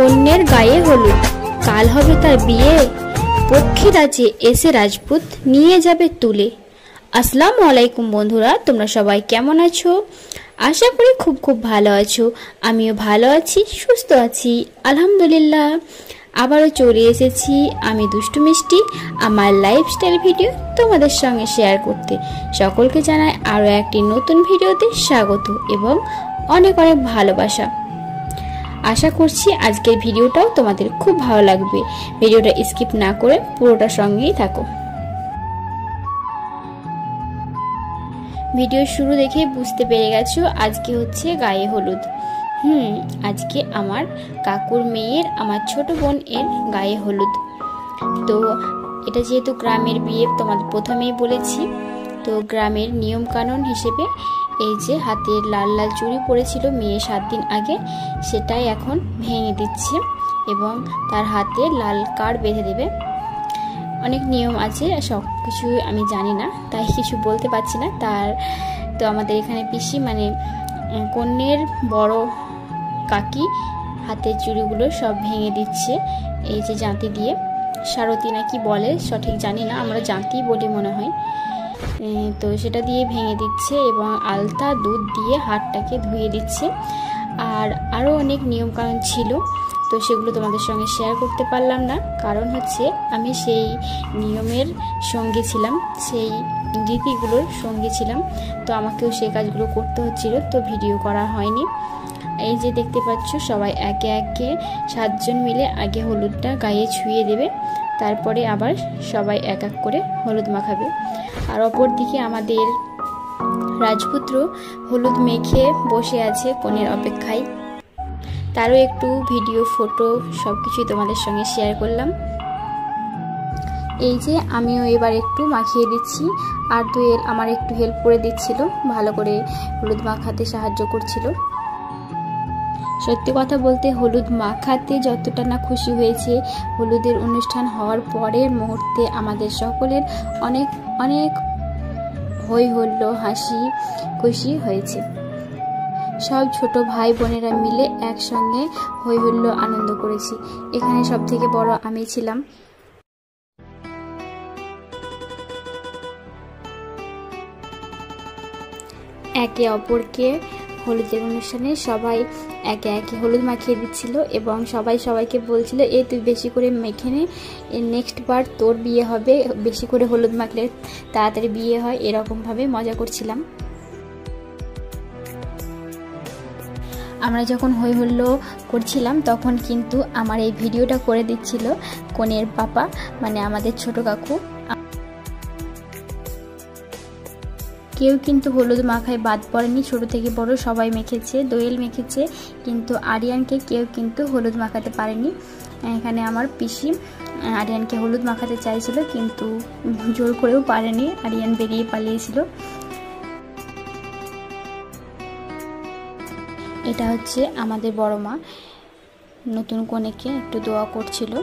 কন্যার গায়ে হলুদ, কাল হবে তার বিয়ে, পক্ষী রাজে এসে রাজপুত নিয়ে যাবে তুলে। আসসালামু আলাইকুম বন্ধুরা, তোমরা সবাই কেমন আছো? আশা করি খুব খুব ভালো আছো। আমিও ভালো আছি, সুস্থ আছি, আলহামদুলিল্লাহ। আবারও চলে এসেছি আমি দুষ্টু মিষ্টি আমার লাইফস্টাইল ভিডিও তোমাদের সঙ্গে শেয়ার করতে। সকলকে জানাই আরও একটি নতুন ভিডিওতে স্বাগত এবং অনেক অনেক ভালোবাসা। আশা করছি আজকের ভিডিওটাও তোমাদের খুব ভালো লাগবে। ভিডিওটা স্কিপ না করে পুরোটা সঙ্গেই থাকো। ভিডিও শুরু দেখে বুঝতে পেরে গেছো আজকে হচ্ছে গায়ে হলুদ। আজকে আমার কাকুর মেয়ের, আমার ছোট বোন এর গায়ে হলুদ। তো এটা যেহেতু গ্রামের বিয়ে, তোমাদের প্রথমেই বলেছি, তো গ্রামের নিয়ম কানুন হিসেবে এই যে হাতের লাল লাল চুড়ি পরেছিল মেয়ে 7 দিন আগে, সেটাই এখন ভেঙে দিচ্ছে এবং তার হাতে লাল কার্ড বেঁধে দেবে। অনেক নিয়ম আছে, সব কিছু আমি জানি না, তাই কিছু বলতে পারছি না। তো আমাদের এখানে পিসি মানে কন্যের বড় কাকি হাতের চুড়িগুলো সব ভেঙে দিচ্ছে এই যে জাঁতি দিয়ে, সারতি না কি বলে সঠিক জানি না, আমরা জাঁতি বলি মনে হয়। তো সেটা দিয়ে ভেঙে দিচ্ছে এবং আলতা দুধ দিয়ে হাতটাকে ধুয়ে দিচ্ছে। আর আরও অনেক নিয়মকানুন ছিল, তো সেগুলো তোমাদের সঙ্গে শেয়ার করতে পারলাম না, কারণ হচ্ছে আমি সেই নিয়মের সঙ্গে ছিলাম, সেই রীতিগুলোর সঙ্গে ছিলাম, তো আমাকেও সেই কাজগুলো করতে হচ্ছিল, তো ভিডিও করা হয়নি। এই যে দেখতে পাচ্ছ সবাই একে একে 7 জন মিলে আগে হলুদটা গায়ে ছুঁয়ে দেবে, তারপরে আবার সবাই এক এক করে হলুদ মাখাবে। আর অপর দিকে আমাদের রাজপুত্র হলুদ মেখে বসে আছে কনের অপেক্ষায়। তারও একটু ভিডিও ফটো সব কিছুই তোমাদের সঙ্গে শেয়ার করলাম। এই যে আমিও এবার একটু মাখিয়ে দিচ্ছি, আর দোয়েল আমার একটু হেল্প করে দিচ্ছিল, ভালো করে হলুদ মাখাতে সাহায্য করছিল। সত্যি কথা বলতে হলুদ মাখাতে যতটা না খুশি হয়েছে, হলুদের অনুষ্ঠান হওয়ার পরের মুহূর্তে আমাদের সকলের অনেক অনেক হই হল্লো হাসি খুশি হয়েছে। সব ছোট ভাই বোনেরা মিলে একসঙ্গে হই হুল্লো আনন্দ করেছি। এখানে সব থেকে বড় আমি ছিলাম। একে অপরকে হলুদের অনুষ্ঠানে সবাই একে একে হলুদ মাখিয়ে দিচ্ছিল এবং সবাই সবাইকে বলছিল, তুই বেশি করে মেখে নে, নেক্সট বার তোর বিয়ে হবে, বেশি করে হলুদ মাখলে তাড়াতাড়ি বিয়ে হয়, এরকমভাবে মজা করছিলাম। আমরা যখন হই হুল্লো করছিলাম তখন কিন্তু আমার এই ভিডিওটা করে দিচ্ছিল কনের পাপা, মানে আমাদের ছোট কাকু। কেউ কিন্তু হলুদ মাখায় বাদ পড়েনি, ছোট থেকে বড় সবাই মেখেছে, দোয়েল মেখেছে, কিন্তু আরিয়ানকে কেউ কিন্তু হলুদ মাখাতে পারেনি। এখানে আমার পিসি আরিয়ানকে হলুদ মাখাতে চাইছিল, কিন্তু জোর করেও পারেনি, আরিয়ান বেরিয়ে পালিয়েছিল। এটা হচ্ছে আমাদের বড় মা, নতুন কনেকে একটু দোয়া করছিল।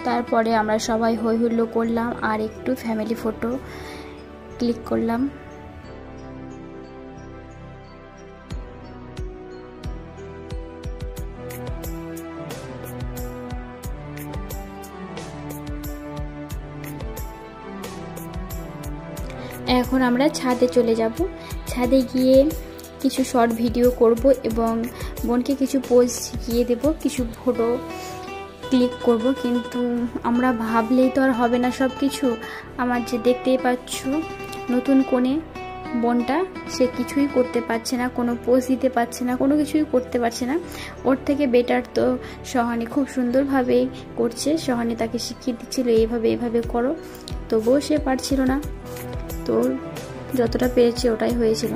তারপরে আমরা সবাই হই হুল্লো করলাম আর একটু ফ্যামিলি ফটো ক্লিক করলাম। এখন আমরা ছাদে চলে যাব, ছাদে গিয়ে কিছু শর্ট ভিডিও করব এবং বোনকে কিছু পোজ শিখিয়ে দেব, কিছু ফটো ক্লিক করব। কিন্তু আমরা ভাবলেই তো আর হবে না সব কিছু। আমার যে দেখতেই পাচ্ছ নতুন কোণে বোনটা, সে কিছুই করতে পারছে না, কোনো পোজ দিতে পারছে না, কোনো কিছুই করতে পারছে না। ওর থেকে বেটার তো সহানি খুব সুন্দরভাবেই করছে, সহানি তাকে শিখিয়ে দিচ্ছিল এইভাবে এইভাবে করো, তবুও সে পারছিল না। তো যতটা পেরেছে ওটাই হয়েছিল।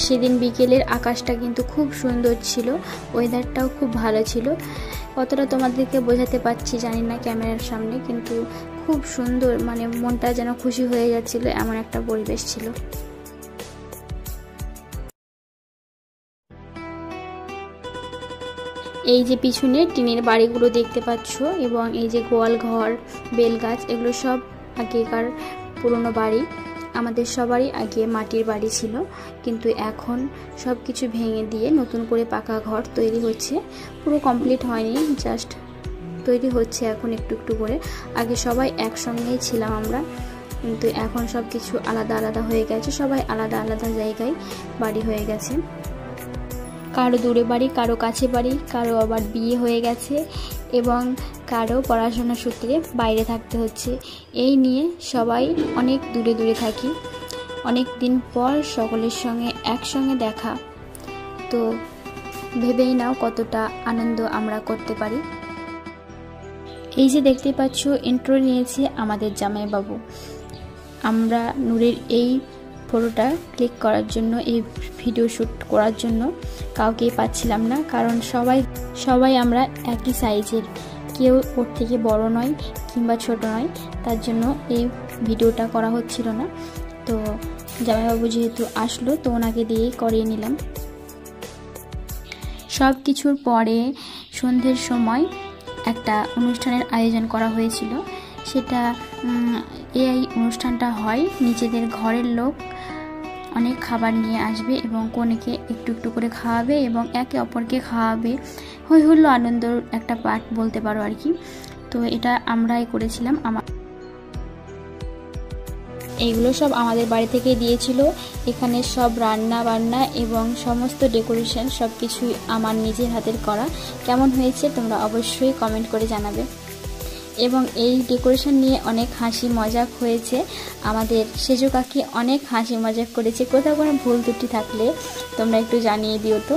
সেদিন বিকেলের আকাশটা কিন্তু খুব সুন্দর ছিল, ওয়েদারটাও খুব ভালো ছিল। কতটা তোমাদেরকে বোঝাতে পারছি জানি না ক্যামেরার সামনে, কিন্তু খুব সুন্দর, মানে মনটা যেন খুশি হয়ে যাচ্ছিল, এমন একটা পরিবেশ ছিল। এই যে পিছনে টিনের বাড়িগুলো দেখতে পাচ্ছ, এবং এই যে গোয়াল ঘর, বেলগাছ, এগুলো সব আগেকার পুরনো বাড়ি। আমাদের সবারই আগে মাটির বাড়ি ছিল, কিন্তু এখন সব কিছু ভেঙে দিয়ে নতুন করে পাকা ঘর তৈরি হচ্ছে। পুরো কমপ্লিট হয়নি, জাস্ট তৈরি হচ্ছে এখন একটু একটু করে। আগে সবাই একসঙ্গেই ছিলাম আমরা, কিন্তু এখন সব কিছু আলাদা আলাদা হয়ে গেছে, সবাই আলাদা আলাদা জায়গায় বাড়ি হয়ে গেছে। কারো দূরে বাড়ি, কারো কাছে বাড়ি, কারো আবার বিয়ে হয়ে গেছে, এবং কারো পড়াশোনা সূত্রে বাইরে থাকতে হচ্ছে। এই নিয়ে সবাই অনেক দূরে দূরে থাকি। অনেক দিন পর সকলের সঙ্গে একসঙ্গে দেখা, তো ভেবেই নাও কতটা আনন্দ আমরা করতে পারি। এই যে দেখতে পাচ্ছ, ইন্ট্রো নিয়েছে আমাদের জামাইবাবু। আমরা নূরের এই ফটোটা ক্লিক করার জন্য, এই ভিডিও শ্যুট করার জন্য কাউকেই পাচ্ছিলাম না, কারণ সবাই আমরা একই সাইজের, কেউ ওর থেকে বড় নয় কিংবা ছোট নয়, তার জন্য এই ভিডিওটা করা হচ্ছিল না। তো জামাইবাবু যেহেতু আসলো, তো ওনাকে দিয়েই করিয়ে নিলাম। সব কিছুর পরে সন্ধ্যের সময় একটা অনুষ্ঠানের আয়োজন করা হয়েছিল। সেটা এই অনুষ্ঠানটা হয়, নিজেদের ঘরের লোক অনেক খাবার নিয়ে আসবে এবং কনেকে একটু একটু করে খাওয়াবে এবং একে অপরকে খাওয়াবে। হই হুল্লো আনন্দর একটা পার্ট বলতে পারো আর কি। তো এটা আমরাই করেছিলাম। এইগুলো সব আমাদের বাড়ি থেকে দিয়েছিল। এখানে সব রান্না বান্না এবং সমস্ত ডেকোরেশন সব কিছুই আমার নিজের হাতের করা। কেমন হয়েছে তোমরা অবশ্যই কমেন্ট করে জানাবে। এবং এই ডেকোরেশন নিয়ে অনেক হাসি মজাক হয়েছে। আমাদের সেজো কাকি অনেক হাসি মজাক করেছে। কোথাও কোনো ভুল ত্রুটি থাকলে তোমরা একটু জানিয়ে দিও তো।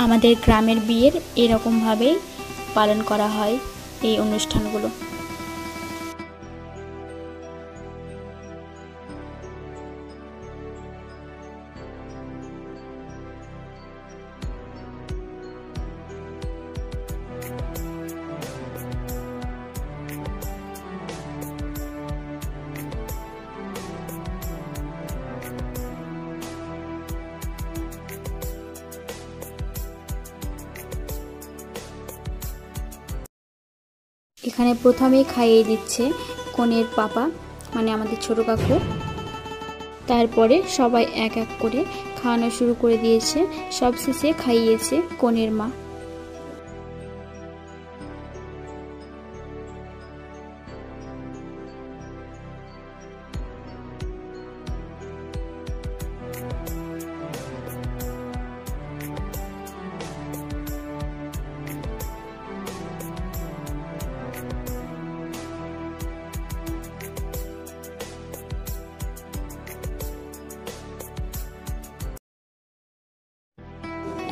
আমাদের গ্রামের বিয়ের এরকমভাবেই পালন করা হয় এই অনুষ্ঠানগুলো। এখানে প্রথমেই খাইয়ে দিচ্ছে কনের পাপা, মানে আমাদের ছোট কাকু। তারপরে সবাই এক এক করে খাওয়ানো শুরু করে দিয়েছে। সবশেষে খাইয়েছে কনের মা।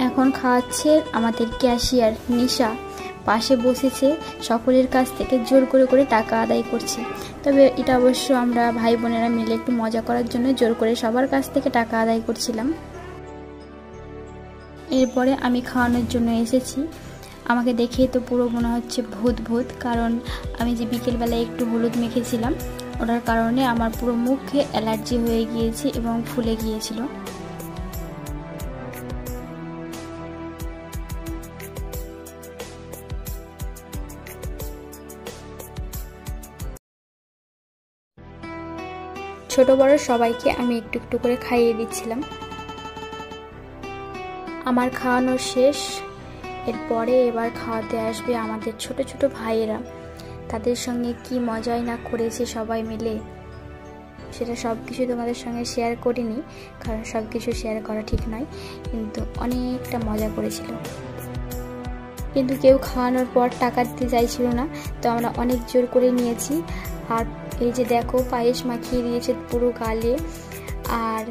এখন খাওয়াচ্ছে আমাদের ক্যাশিয়ার নিশা, পাশে বসেছে, সকলের কাছ থেকে জোর করে করে টাকা আদায় করছে। তবে এটা অবশ্য আমরা ভাই বোনেরা মিলে একটু মজা করার জন্য জোর করে সবার কাছ থেকে টাকা আদায় করছিলাম। এরপরে আমি খাওয়ানোর জন্য এসেছি। আমাকে দেখেই তো পুরো মনে হচ্ছে ভূত ভূত, কারণ আমি যে বিকেলবেলায় একটু হলুদ মেখেছিলাম, ওটার কারণে আমার পুরো মুখে অ্যালার্জি হয়ে গিয়েছে এবং ফুলে গিয়েছিল। ছোট বড় সবাইকে আমি একটু একটু করে খাইয়ে দিচ্ছিলাম। আমার খাওয়ানো শেষ। এরপরে এবার খাওয়াতে আসবে আমাদের ছোট ছোট ভাইয়েরা। তাদের সঙ্গে কি মজাই না করেছে সবাই মিলে, সেটা সব কিছু তোমাদের সঙ্গে শেয়ার করিনি, কারণ সব কিছু শেয়ার করা ঠিক নয়, কিন্তু অনেকটা মজা করেছিল। কিন্তু কেউ খাওয়ানোর পর টাকা দিতে চাইছিল না, তো আমরা অনেক জোর করে নিয়েছি। আর এই যে দেখো, পায়েস মাখিয়ে দিয়েছে পুরো গালে। আর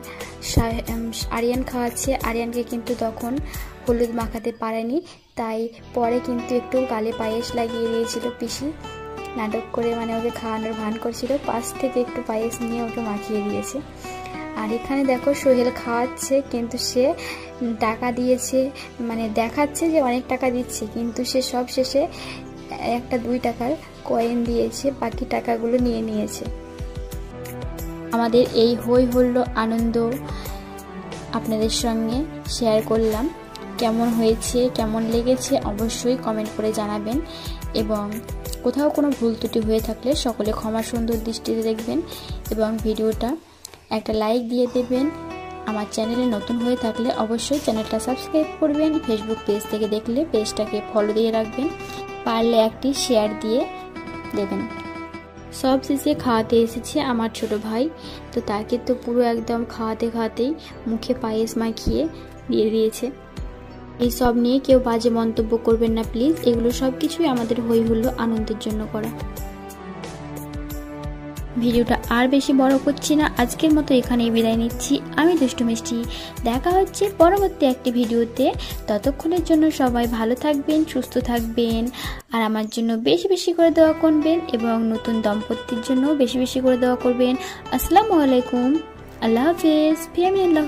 আরিয়ান খাওয়াচ্ছে। আরিয়ানকে কিন্তু তখন হলুদ মাখাতে পারেনি, তাই পরে কিন্তু একটু গালে পায়েস লাগিয়ে দিয়েছিল পিসি। নাটক করে মানে ওকে খাওয়ানোর ভান করছিল, পাশ থেকে একটু পায়েস নিয়ে ওকে মাখিয়ে দিয়েছে। আর এখানে দেখো সোহেল খাওয়াচ্ছে, কিন্তু সে টাকা দিয়েছে, মানে দেখাচ্ছে যে অনেক টাকা দিচ্ছে, কিন্তু সে সব শেষে একটা 2 টাকার কয়েন দিয়েছে, বাকি টাকাগুলো নিয়ে নিয়েছে। আমাদের এই হই হল্লো আনন্দ আপনাদের সঙ্গে শেয়ার করলাম। কেমন হয়েছে, কেমন লেগেছে অবশ্যই কমেন্ট করে জানাবেন, এবং কোথাও কোনো ভুল ত্রুটি হয়ে থাকলে সকলে ক্ষমা সুন্দর দৃষ্টিতে দেখবেন, এবং ভিডিওটা একটা লাইক দিয়ে দেবেন। আমার চ্যানেলে নতুন হয়ে থাকলে অবশ্যই চ্যানেলটা সাবস্ক্রাইব করবেন। ফেসবুক পেজ থেকে দেখলে পেজটাকে ফলো দিয়ে রাখবেন, পারলে একটি শেয়ার দিয়ে দেবেন। সব শেষে খাওয়াতে এসেছে আমার ছোট ভাই, তো তাকে তো পুরো একদম খাওয়াতেই মুখে পায়েস মাখিয়ে দিয়ে দিয়েছে। এই সব নিয়ে কেউ বাজে মন্তব্য করবেন না প্লিজ, এগুলো সব কিছুই আমাদের হই হল্লো আনন্দের জন্য করা। ভিডিওটা আর বেশি বড় করছি না, আজকের মতো এখানেই বিদায় নিচ্ছি। আমি দুষ্টু মিষ্টি, দেখা হচ্ছে পরবর্তী একটি ভিডিওতে। ততক্ষণের জন্য সবাই ভালো থাকবেন, সুস্থ থাকবেন, আর আমার জন্য বেশি বেশি করে দোয়া করবেন, এবং নতুন দম্পতির জন্য বেশি বেশি করে দোয়া করবেন। আসসালামু আলাইকুম, আল্লাহ হাফেজ, ফি আমিনিল্লাহ।